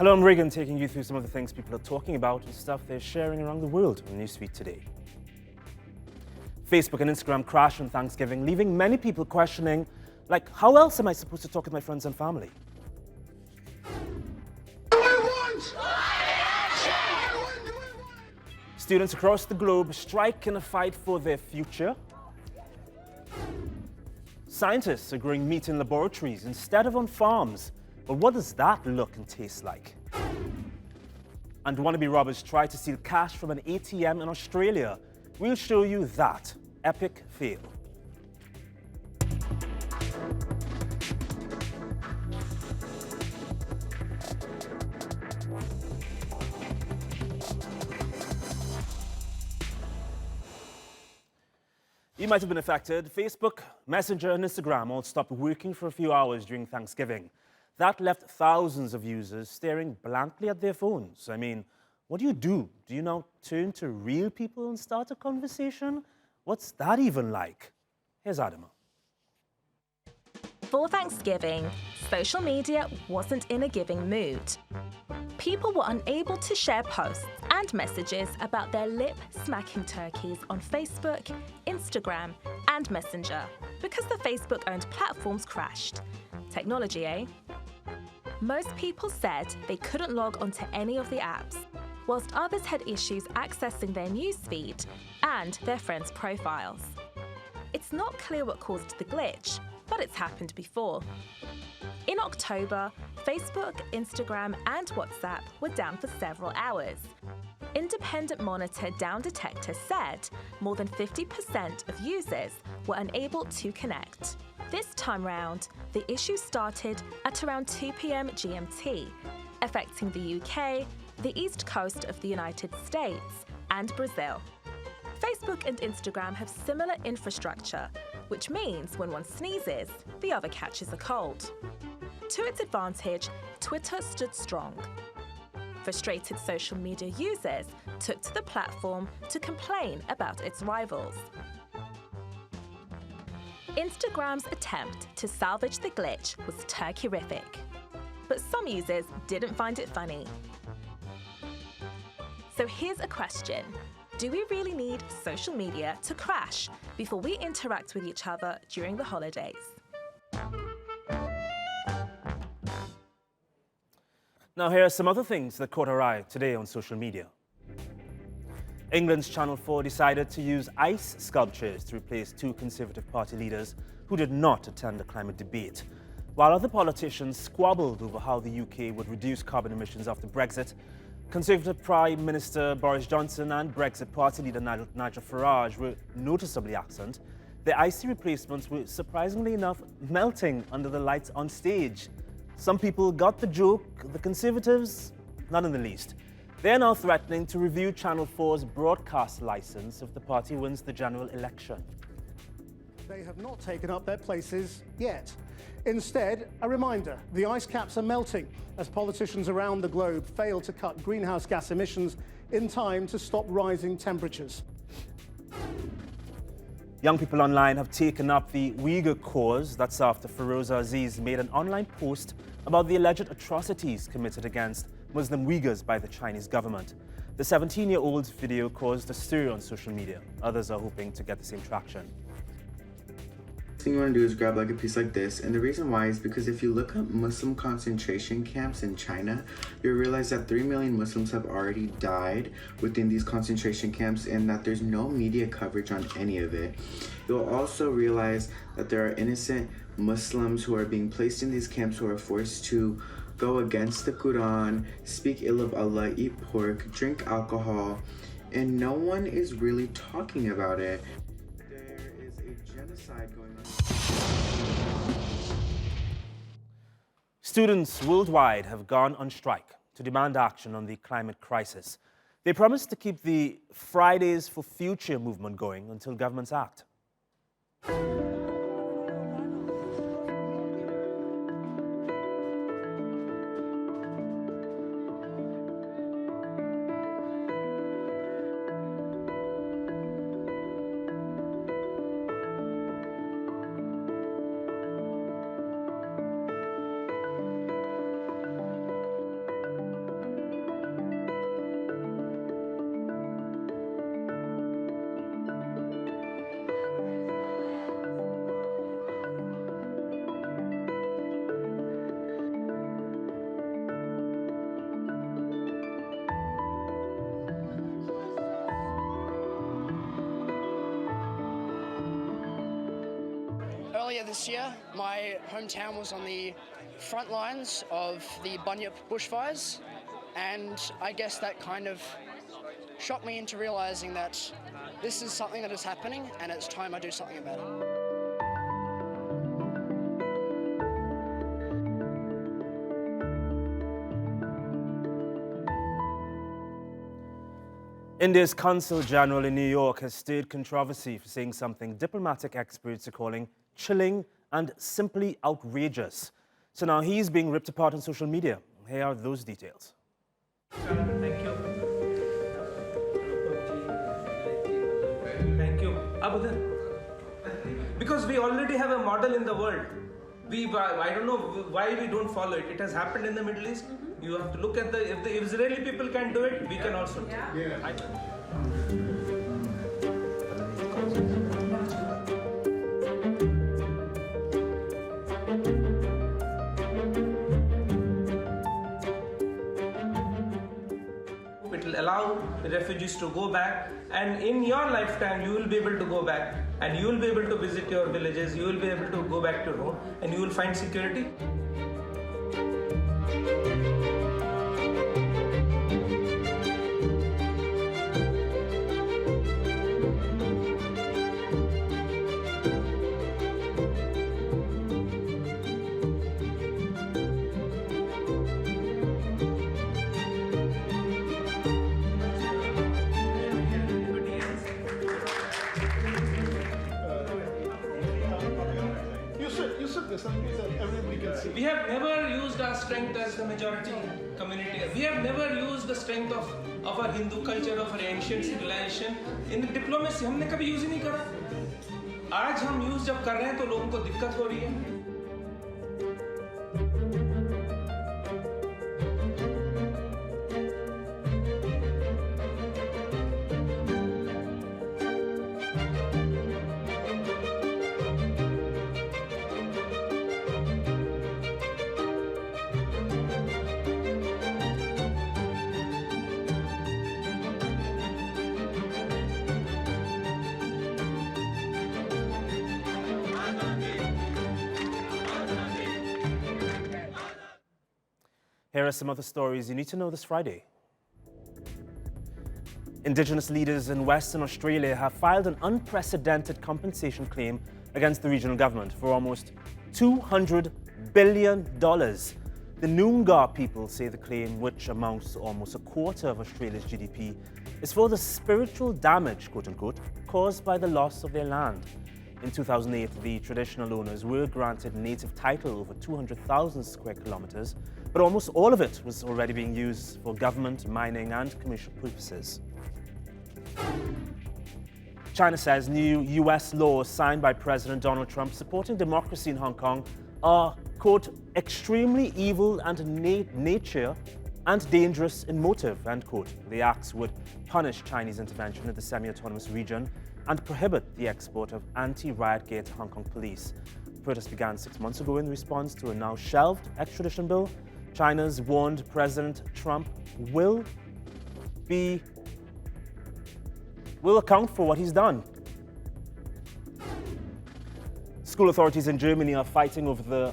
Hello, I'm Reagan, taking you through some of the things people are talking about and stuff they're sharing around the world on Newsfeed today. Facebook and Instagram crashed on Thanksgiving, leaving many people questioning, like, how else am I supposed to talk with my friends and family? Students across the globe strike in a fight for their future. Scientists are growing meat in laboratories instead of on farms. But what does that look and taste like? And wannabe robbers try to steal cash from an ATM in Australia. We'll show you that epic fail. You might have been affected. Facebook, Messenger, and Instagram all stopped working for a few hours during Thanksgiving. That left thousands of users staring blankly at their phones. I mean, what do you do? Do you now turn to real people and start a conversation? What's that even like? Here's Adama. For Thanksgiving, social media wasn't in a giving mood. People were unable to share posts and messages about their lip-smacking turkeys on Facebook, Instagram, and Messenger because the Facebook-owned platforms crashed. Technology, eh? Most people said they couldn't log onto any of the apps, whilst others had issues accessing their newsfeed and their friends' profiles. It's not clear what caused the glitch, but it's happened before. In October, Facebook, Instagram, and WhatsApp were down for several hours. Independent monitor Down Detector said more than 50% of users were unable to connect. This time round, the issue started at around 2 p.m. GMT, affecting the UK, the east coast of the United States, and Brazil. Facebook and Instagram have similar infrastructure, which means when one sneezes, the other catches a cold. To its advantage, Twitter stood strong. Frustrated social media users took to the platform to complain about its rivals. Instagram's attempt to salvage the glitch was turkey-rific, but some users didn't find it funny. So here's a question. Do we really need social media to crash before we interact with each other during the holidays? Now here are some other things that caught our eye today on social media. England's Channel 4 decided to use ice sculptures to replace two Conservative Party leaders who did not attend the climate debate. While other politicians squabbled over how the UK would reduce carbon emissions after Brexit, Conservative Prime Minister Boris Johnson and Brexit Party leader Nigel Farage were noticeably absent. Their icy replacements were, surprisingly enough, melting under the lights on stage. Some people got the joke, the Conservatives, none in the least. They're now threatening to review Channel 4's broadcast license if the party wins the general election. They have not taken up their places yet. Instead, a reminder, the ice caps are melting as politicians around the globe fail to cut greenhouse gas emissions in time to stop rising temperatures. Young people online have taken up the Uyghur cause. That's after Feroza Aziz made an online post about the alleged atrocities committed against Muslim Uyghurs by the Chinese government. The 17-year-old's video caused a stir on social media. Others are hoping to get the same traction. The thing you want to do is grab like a piece like this, and the reason why is because if you look up Muslim concentration camps in China, you'll realize that 3 million Muslims have already died within these concentration camps and that there's no media coverage on any of it. You'll also realize that there are innocent Muslims who are being placed in these camps who are forced to go against the Quran, speak ill of Allah, eat pork, drink alcohol, and no one is really talking about it. There is a genocide going on. Students worldwide have gone on strike to demand action on the climate crisis. They promised to keep the Fridays for Future movement going until governments act. earlier this year, my hometown was on the front lines of the Bunyip bushfires, and I guess that kind of shocked me into realising that this is something that is happening and it's time I do something about it. India's Consul General in New York has stirred controversy for saying something diplomatic experts are calling chilling and simply outrageous. So now he's being ripped apart on social media. Here are those details. Thank you. Thank you. Because we already have a model in the world. I don't know why we don't follow it. It has happened in the Middle East. You have to look at if the Israeli people can do it, we can also do it. It will allow the refugees to go back, and in your lifetime you will be able to go back and you will be able to visit your villages, you will be able to go back to your home and you will find security. We have never used our strength as the majority community. We have never used the strength of our Hindu culture, of our ancient civilization. In diplomacy, हमने कभी use ही नहीं करा. आज हम use जब कर रहे हैं तो लोगों को दिक्कत हो रही है. Here are some other stories you need to know this Friday. Indigenous leaders in Western Australia have filed an unprecedented compensation claim against the regional government for almost $200 billion. The Noongar people say the claim, which amounts to almost a quarter of Australia's GDP, is for the spiritual damage, quote-unquote, caused by the loss of their land. In 2008, the traditional owners were granted native title over 200,000 square kilometers, but almost all of it was already being used for government, mining and commercial purposes. China says new US laws signed by President Donald Trump supporting democracy in Hong Kong are, quote, extremely evil and nature and dangerous in motive, end quote. The acts would punish Chinese intervention in the semi-autonomous region and prohibit the export of anti-riot gear to Hong Kong police. Protests began 6 months ago in response to a now shelved extradition bill. China's warned President Trump will account for what he's done. School authorities in Germany are fighting over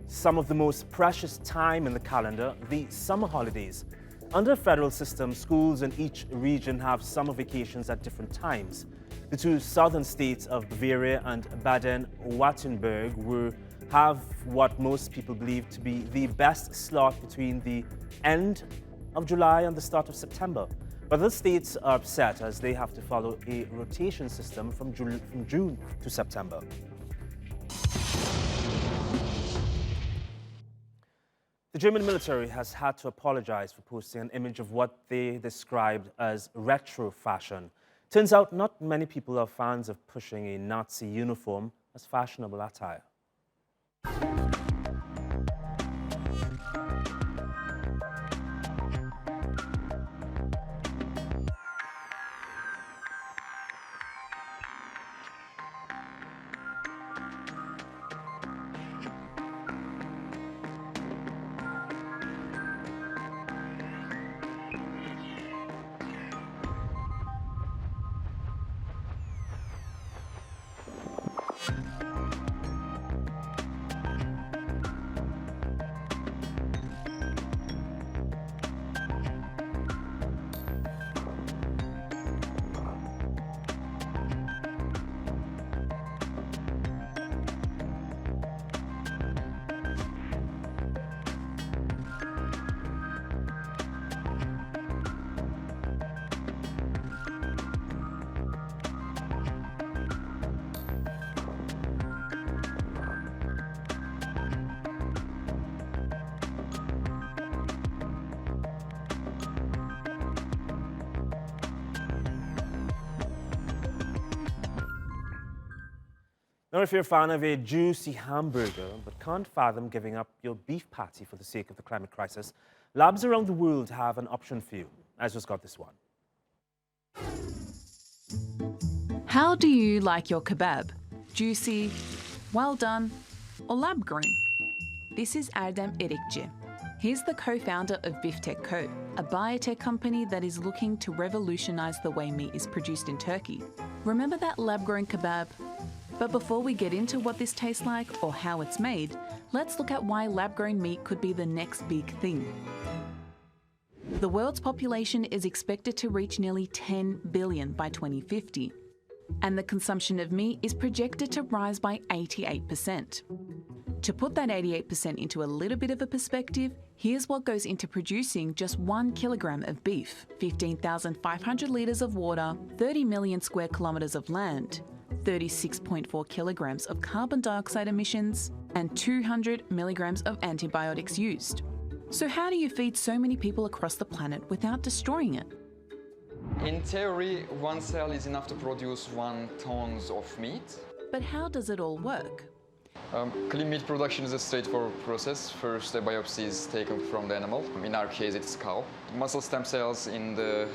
some of the most precious time in the calendar, the summer holidays. Under a federal system, schools in each region have summer vacations at different times. The two southern states of Bavaria and Baden-Württemberg have what most people believe to be the best slot between the end of July and the start of September. But other states are upset as they have to follow a rotation system from June to September. The German military has had to apologize for posting an image of what they described as retro fashion. Turns out not many people are fans of pushing a Nazi uniform as fashionable attire. Now, if you're a fan of a juicy hamburger but can't fathom giving up your beef patty for the sake of the climate crisis, labs around the world have an option for you. I just got this one. How do you like your kebab? Juicy, well done, or lab-grown? This is Erdem Erikci. He's the co-founder of Biftech Co., a biotech company that is looking to revolutionise the way meat is produced in Turkey. Remember that lab-grown kebab? But before we get into what this tastes like or how it's made, let's look at why lab-grown meat could be the next big thing. The world's population is expected to reach nearly 10 billion by 2050, and the consumption of meat is projected to rise by 88%. To put that 88% into a little bit of a perspective, here's what goes into producing just 1 kilogram of beef: 15,500 litres of water, 30 million square kilometres of land, 36.4 kilograms of carbon dioxide emissions, and 200 milligrams of antibiotics used. So how do you feed so many people across the planet without destroying it? In theory, one cell is enough to produce 1 ton of meat. But how does it all work? Clean meat production is a straightforward process. First, a biopsy is taken from the animal. In our case, it's cow. Muscle stem cells in the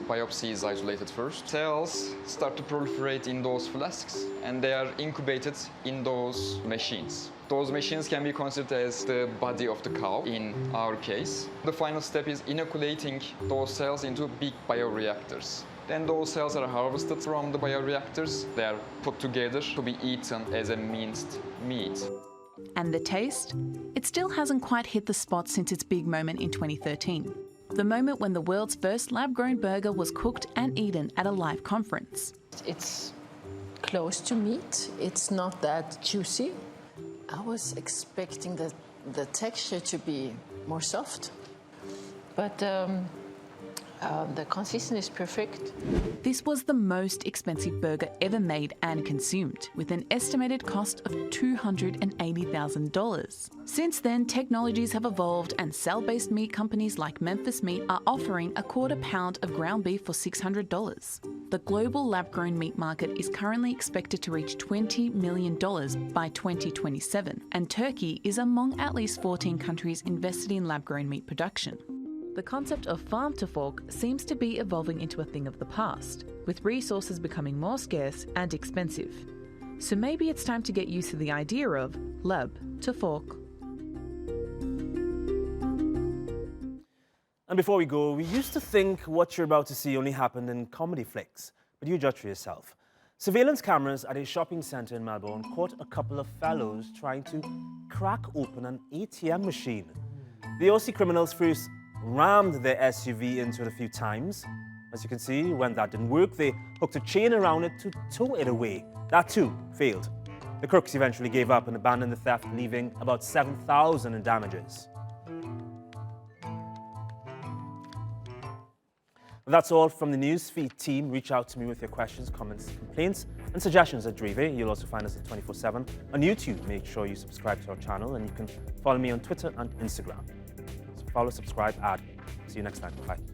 biopsy is isolated first. Cells start to proliferate in those flasks, and they are incubated in those machines. Those machines can be considered as the body of the cow in our case. The final step is inoculating those cells into big bioreactors. Then those cells are harvested from the bioreactors. They are put together to be eaten as a minced meat. And the taste? It still hasn't quite hit the spot since its big moment in 2013. The moment when the world's first lab-grown burger was cooked and eaten at a live conference. It's close to meat. It's not that juicy. I was expecting the texture to be more soft, but the consistency is perfect. This was the most expensive burger ever made and consumed, with an estimated cost of $280,000. Since then, technologies have evolved, and cell-based meat companies like Memphis Meat are offering a quarter pound of ground beef for $600. The global lab-grown meat market is currently expected to reach $20 million by 2027, and Turkey is among at least 14 countries invested in lab-grown meat production. The concept of farm to fork seems to be evolving into a thing of the past, with resources becoming more scarce and expensive. So maybe it's time to get used to the idea of lab to fork. And before we go, we used to think what you're about to see only happened in comedy flicks, but you judge for yourself. Surveillance cameras at a shopping centre in Melbourne caught a couple of fellows trying to crack open an ATM machine. The Aussie criminals first rammed their SUV into it a few times. As you can see, when that didn't work, they hooked a chain around it to tow it away. That too failed. The crooks eventually gave up and abandoned the theft, leaving about $7,000 in damages. Well, that's all from the Newsfeed team. Reach out to me with your questions, comments, complaints, and suggestions at Drive. You'll also find us at 24/7 on YouTube. Make sure you subscribe to our channel, and you can follow me on Twitter and Instagram. Follow, subscribe, add. See you next time. Bye.